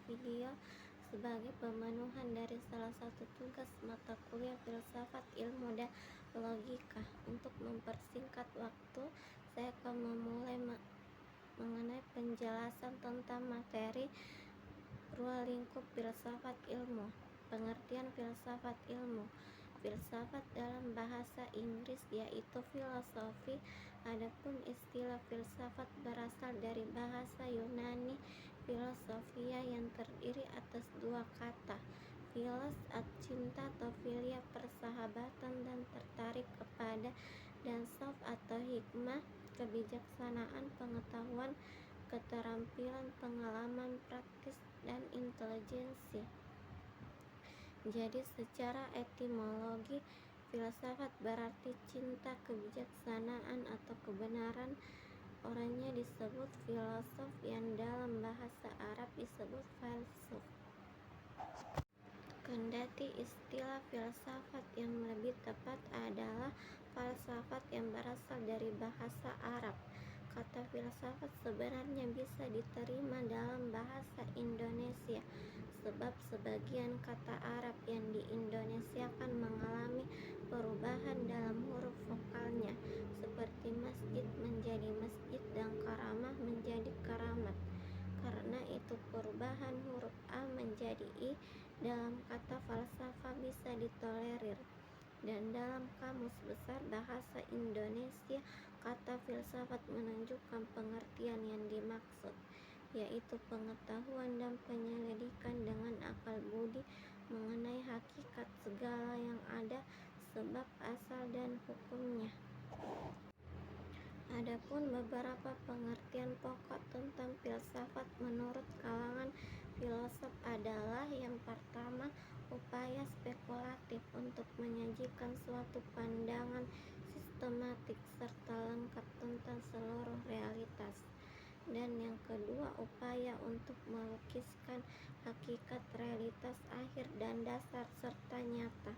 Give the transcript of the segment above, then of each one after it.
video sebagai pemenuhan dari salah satu tugas mata kuliah filsafat ilmu dan logika. Untuk mempersingkat waktu, saya akan memulai mengenai penjelasan tentang materi ruang lingkup filsafat ilmu. Pengertian filsafat ilmu. Filsafat dalam bahasa Inggris yaitu filosofi. Adapun istilah filsafat berasal dari bahasa Yunani filosofia yang terdiri atas dua kata, philos cinta atau philia persahabatan dan tertarik kepada, dan soph atau hikmah kebijaksanaan, pengetahuan, keterampilan, pengalaman praktis, dan intelijensi. Jadi secara etimologi, filsafat berarti cinta, kebijaksanaan, atau kebenaran. Orangnya disebut filosof yang dalam bahasa Arab disebut falsuf. Kendati istilah filsafat yang lebih tepat adalah falsafat yang berasal dari bahasa Arab. Kata filsafat sebenarnya bisa diterima dalam bahasa Indonesia, sebab sebagian kata Arab yang diindonesiakan mengalami perubahan dalam huruf vokalnya, seperti masjid menjadi masjid dan karamah menjadi karamat. Karena itu perubahan huruf A menjadi I dalam kata falsafah bisa ditolerir. Dan dalam Kamus Besar Bahasa Indonesia, kata filsafat menunjukkan pengertian yang dimaksud, yaitu pengetahuan dan penyelidikan dengan akal budi mengenai hakikat segala yang ada, sebab asal dan hukumnya. Adapun beberapa pengertian pokok tentang filsafat menurut kalangan filosof adalah: yang pertama, upaya spekulatif untuk menyajikan suatu pandangan sistematik serta lengkap tentang seluruh realitas. Dan yang kedua, upaya untuk melukiskan hakikat realitas akhir dan dasar serta nyata.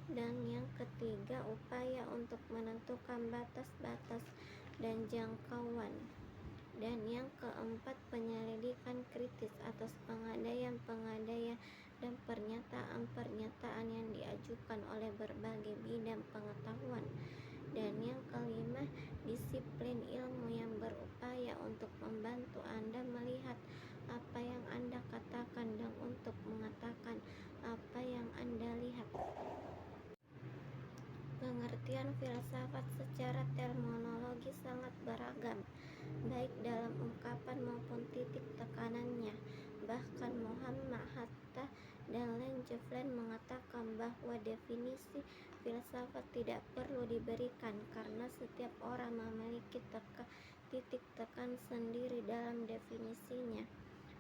Dan yang ketiga, upaya untuk menentukan batas-batas dan jangkauan. Dan yang keempat, penyelidikan kritis atas pengandaian-pengandaian dan pernyataan-pernyataan yang diajukan oleh berbagai bidang pengetahuan. Dan yang kelima, disiplin ilmu yang berupaya untuk membantu Anda melihat apa yang Anda katakan dan untuk mengatakan apa yang Anda lihat. Pengertian filsafat secara terminologi sangat beragam, baik dalam ungkapan maupun titik tekanannya. Bahkan Muhammad Hatta dan Langevin mengatakan bahwa definisi filsafat tidak perlu diberikan karena setiap orang memiliki titik tekan sendiri dalam definisinya.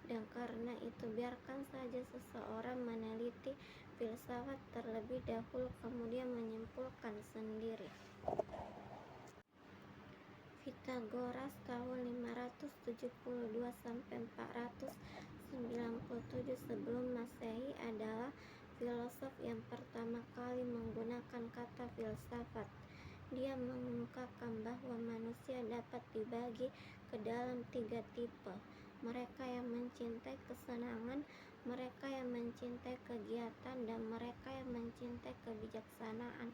Dan karena itu biarkan saja seseorang meneliti filsafat terlebih dahulu kemudian menyimpulkan sendiri. Pythagoras tahun 572 sampai 497 sebelum Masehi adalah filosof yang pertama kali menggunakan kata filsafat. Dia mengungkapkan bahwa manusia dapat dibagi ke dalam 3 tipe. Mereka yang mencintai kesenangan, mereka yang mencintai kegiatan, dan mereka yang mencintai kebijaksanaan.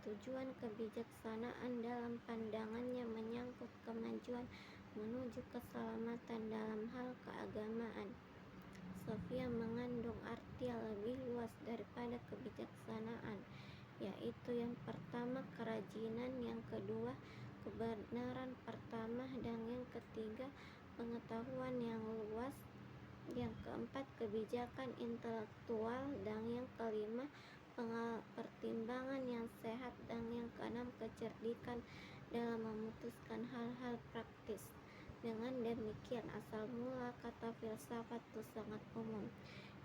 Tujuan kebijaksanaan dalam pandangannya menyangkut kemajuan menuju keselamatan dalam hal keagamaan. Sophia mengandung arti lebih luas daripada kebijaksanaan, yaitu yang pertama kerajinan, yang kedua kebenaran pertama, dan yang ketiga pengetahuan yang luas, yang keempat kebijakan intelektual, dan yang kelima pertimbangan yang sehat, dan yang keenam kecerdikan dalam memutuskan hal-hal praktis. Dengan demikian, asal mula kata filsafat itu sangat umum,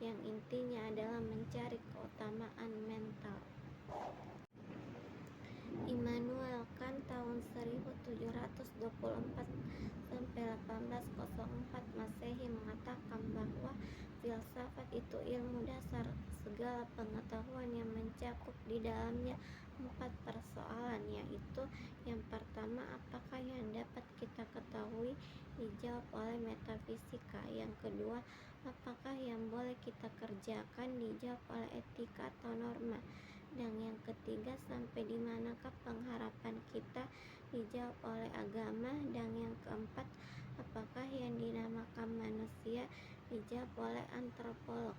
yang intinya adalah mencari keutamaan mental. Immanuel Kant tahun 1724 sampai 1804 Masehi mengatakan bahwa filsafat itu ilmu dasar segala pengetahuan yang mencakup di dalamnya 4 persoalan, yaitu: yang pertama, apakah yang dapat kita ketahui? Dijawab oleh metafisika. Yang kedua, apakah yang boleh kita kerjakan? Dijawab oleh etika atau norma. Dan yang ketiga, sampai di manakah pengharapan kita? Dijawab oleh agama. Dan yang keempat, apakah yang dinamakan manusia? Dijawab oleh antropolog.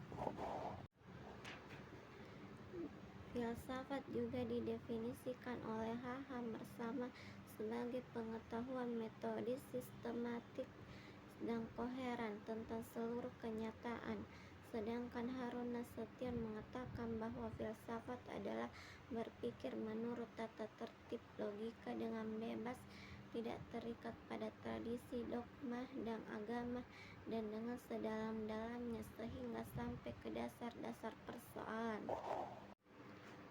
Filsafat juga didefinisikan oleh H.H. Mersama sebagai pengetahuan metodis, sistematik, dan koheren tentang seluruh kenyataan. Sedangkan Harun Nasution mengatakan bahwa filsafat adalah berpikir menurut tata tertib logika dengan bebas, tidak terikat pada tradisi, dogma, dan agama, dan dengan sedalam-dalamnya sehingga sampai ke dasar-dasar persoalan.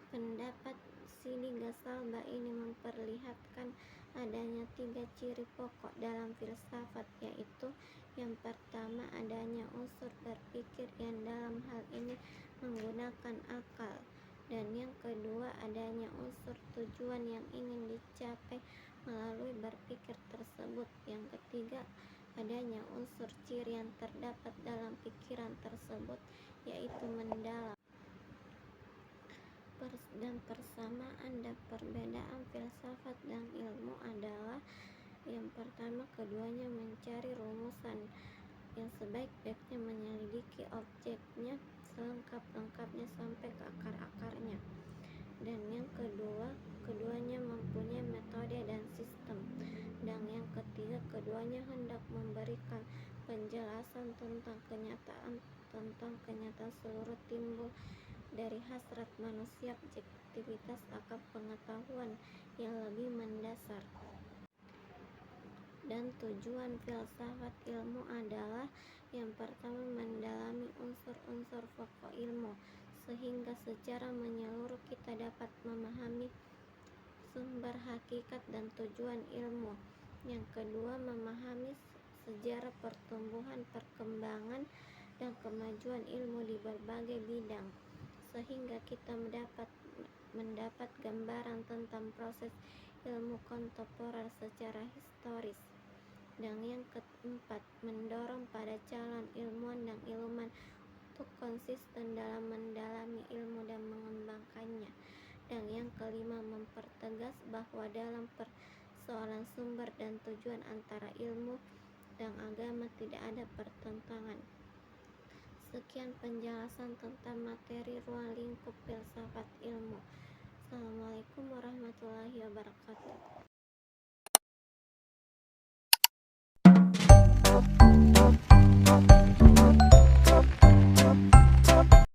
Pendapat Sidi Ghazalba ini memperlihatkan adanya 3 ciri pokok dalam filsafat, yaitu yang pertama, adanya unsur berpikir yang dalam hal ini menggunakan akal, dan yang kedua, adanya unsur tujuan yang ingin dicapai melalui berpikir tersebut. Yang ketiga, adanya unsur ciri yang terdapat dalam pikiran tersebut, yaitu mendalam. Dan persamaan dan perbedaan filsafat dan ilmu adalah: yang pertama, keduanya mencari rumusan yang sebaik-baiknya menyelidiki objeknya selengkap-lengkapnya sampai ke akar-akarnya. Dan yang kedua, keduanya mempunyai metode dan sistem. Dan yang ketiga, keduanya hendak memberikan penjelasan tentang kenyataan seluruh timbul dari hasrat manusia, objektivitas akal pengetahuan yang lebih mendasar. Dan tujuan filsafat ilmu adalah: yang pertama, mendalami unsur-unsur pokok ilmu sehingga secara menyeluruh kita dapat memahami sumber, hakikat, dan tujuan ilmu. Yang kedua, memahami sejarah pertumbuhan, perkembangan, dan kemajuan ilmu di berbagai bidang sehingga kita mendapat gambaran tentang proses ilmu kontemporer secara historis. Dan yang keempat, mendorong pada calon ilmuwan dan ilmuwan untuk konsisten dalam mendalami ilmu dan mengembangkannya. Dan yang kelima, mempertegas bahwa dalam persoalan sumber dan tujuan antara ilmu dan agama tidak ada pertentangan. Sekian penjelasan tentang materi ruang lingkup filsafat ilmu. Assalamualaikum warahmatullahi wabarakatuh.